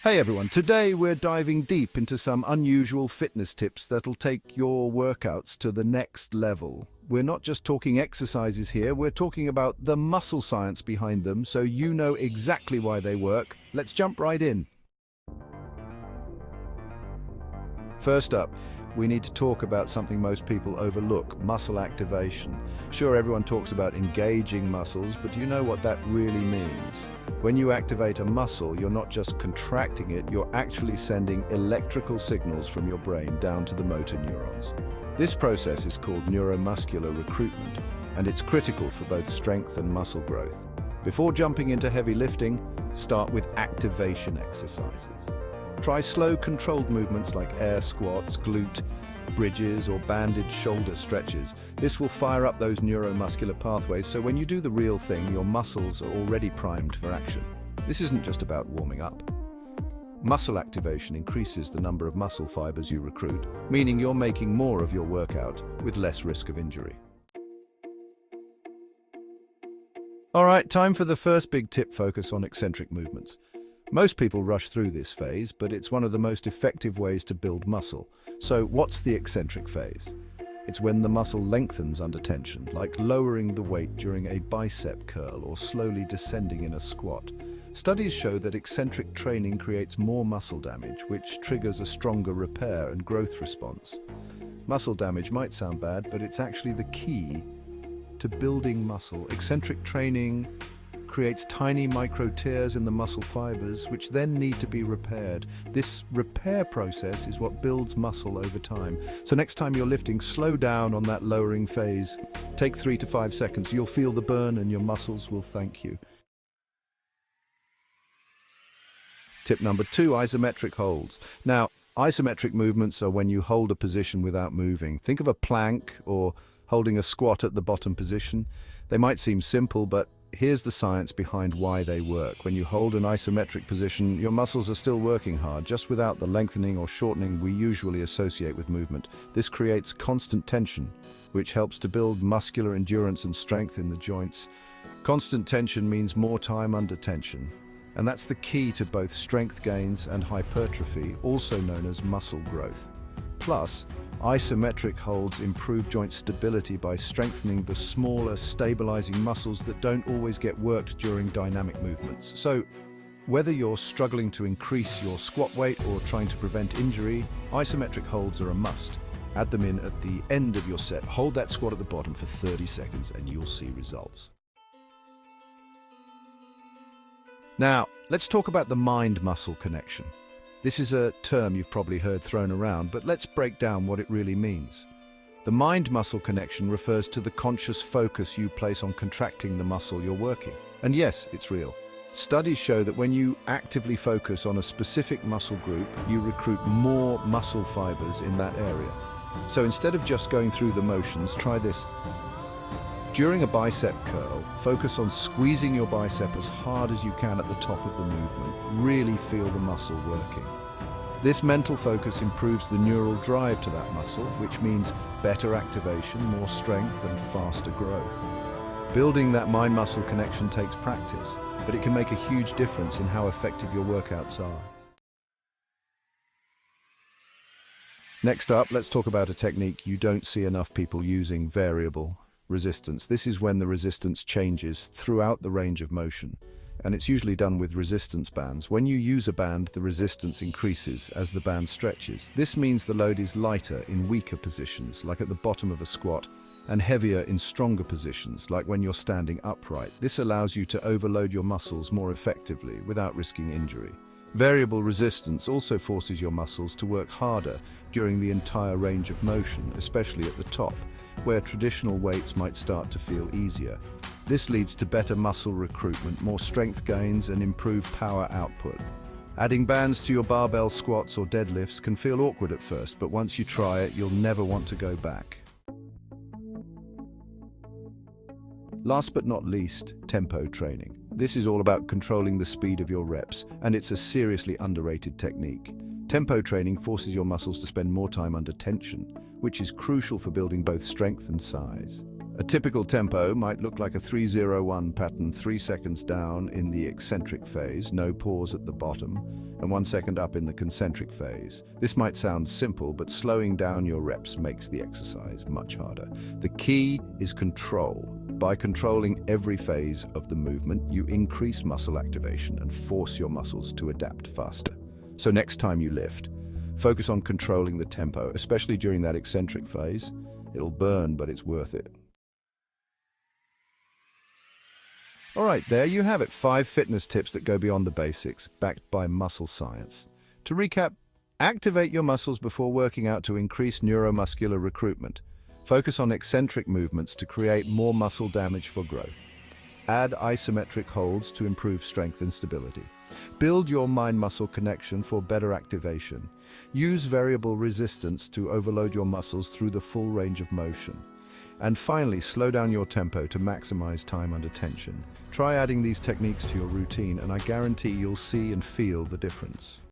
Hey everyone, today we're diving deep into some unusual fitness tips that'll take your workouts to the next level. We're not just talking exercises here, we're talking about the muscle science behind them so you know exactly why they work. Let's jump right in. First up, we need to talk about something most people overlook, muscle activation. Sure, everyone talks about engaging muscles, but do you know what that really means? When you activate a muscle, you're not just contracting it, you're actually sending electrical signals from your brain down to the motor neurons. This process is called neuromuscular recruitment, and it's critical for both strength and muscle growth. Before jumping into heavy lifting, start with activation exercises. Try slow, controlled movements like air squats, glute bridges, or banded shoulder stretches. This will fire up those neuromuscular pathways, so when you do the real thing, your muscles are already primed for action. This isn't just about warming up. Muscle activation increases the number of muscle fibers you recruit, meaning you're making more of your workout with less risk of injury. All right, time for the first big tip: focus on eccentric movements. Most people rush through this phase, but it's one of the most effective ways to build muscle. So what's the eccentric phase? It's when the muscle lengthens under tension, like lowering the weight during a bicep curl or slowly descending in a squat. Studies show that eccentric training creates more muscle damage, which triggers a stronger repair and growth response. Muscle damage might sound bad, but it's actually the key to building muscle. Eccentric training creates tiny micro tears in the muscle fibers, which then need to be repaired. This repair process is what builds muscle over time. So next time you're lifting, slow down on that lowering phase. Take 3 to 5 seconds. You'll feel the burn and your muscles will thank you. Tip number 2, isometric holds. Now, isometric movements are when you hold a position without moving. Think of a plank or holding a squat at the bottom position. They might seem simple, but here's the science behind why they work. When you hold an isometric position, your muscles are still working hard, just without the lengthening or shortening we usually associate with movement. This creates constant tension, which helps to build muscular endurance and strength in the joints. Constant tension means more time under tension, and that's the key to both strength gains and hypertrophy, also known as muscle growth. Plus, isometric holds improve joint stability by strengthening the smaller, stabilizing muscles that don't always get worked during dynamic movements. So, whether you're struggling to increase your squat weight or trying to prevent injury, isometric holds are a must. Add them in at the end of your set. Hold that squat at the bottom for 30 seconds and you'll see results. Now, let's talk about the mind-muscle connection. This is a term you've probably heard thrown around, but let's break down what it really means. The mind-muscle connection refers to the conscious focus you place on contracting the muscle you're working. And yes, it's real. Studies show that when you actively focus on a specific muscle group, you recruit more muscle fibers in that area. So instead of just going through the motions, try this. During a bicep curl, focus on squeezing your bicep as hard as you can at the top of the movement. Really feel the muscle working. This mental focus improves the neural drive to that muscle, which means better activation, more strength, and faster growth. Building that mind-muscle connection takes practice, but it can make a huge difference in how effective your workouts are. Next up, let's talk about a technique you don't see enough people using: variable resistance. This is when the resistance changes throughout the range of motion, and it's usually done with resistance bands. When you use a band, the resistance increases as the band stretches. This means the load is lighter in weaker positions, like at the bottom of a squat, and heavier in stronger positions, like when you're standing upright. This allows you to overload your muscles more effectively without risking injury. Variable resistance also forces your muscles to work harder during the entire range of motion, especially at the top, where traditional weights might start to feel easier. This leads to better muscle recruitment, more strength gains, and improved power output. Adding bands to your barbell squats or deadlifts can feel awkward at first, but once you try it, you'll never want to go back. Last but not least, tempo training. This is all about controlling the speed of your reps, and it's a seriously underrated technique. Tempo training forces your muscles to spend more time under tension, which is crucial for building both strength and size. A typical tempo might look like a 3-0-1 pattern, 3 seconds down in the eccentric phase, no pause at the bottom, and 1 second up in the concentric phase. This might sound simple, but slowing down your reps makes the exercise much harder. The key is control. By controlling every phase of the movement, you increase muscle activation and force your muscles to adapt faster. So next time you lift, focus on controlling the tempo, especially during that eccentric phase. It'll burn, but it's worth it. All right, there you have it, 5 fitness tips that go beyond the basics, backed by muscle science. To recap, activate your muscles before working out to increase neuromuscular recruitment. Focus on eccentric movements to create more muscle damage for growth. Add isometric holds to improve strength and stability. Build your mind-muscle connection for better activation. Use variable resistance to overload your muscles through the full range of motion. And finally, slow down your tempo to maximize time under tension. Try adding these techniques to your routine, and I guarantee you'll see and feel the difference.